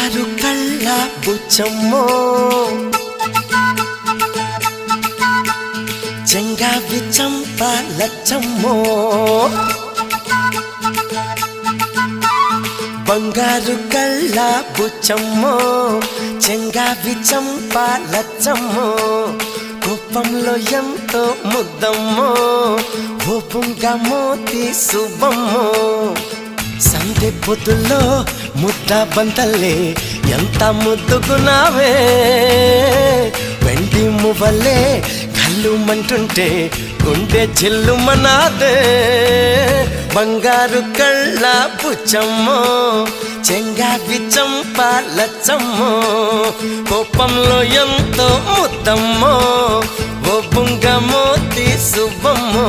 బంగారు కళ్ళ బుచ్చమ్మో చెంగావి చంప లచ్చమ్మో బంగారు కళ్ళ బుచ్చమ్మో చెంగావి చంప లచ్చమ్మో కోపంలో ఎంతో ముద్దమ్మో ఓ బుంగమోతి శుభమ్మో సందె పొద్దుల్లో ముద్ద బంతల్లే ఎంత ముద్దుకున్నావే వెండి మువ్వలే కళ్ళు మంటుంటే గుండె చిల్లుమనాదే బంగారు కళ్ళ బుచ్చమ్మో చెంగావి చంప లచ్చమ్మో కోపంలో ఎంతో ముద్దమ్మో ఓ బుంగమోతి శుభమ్మో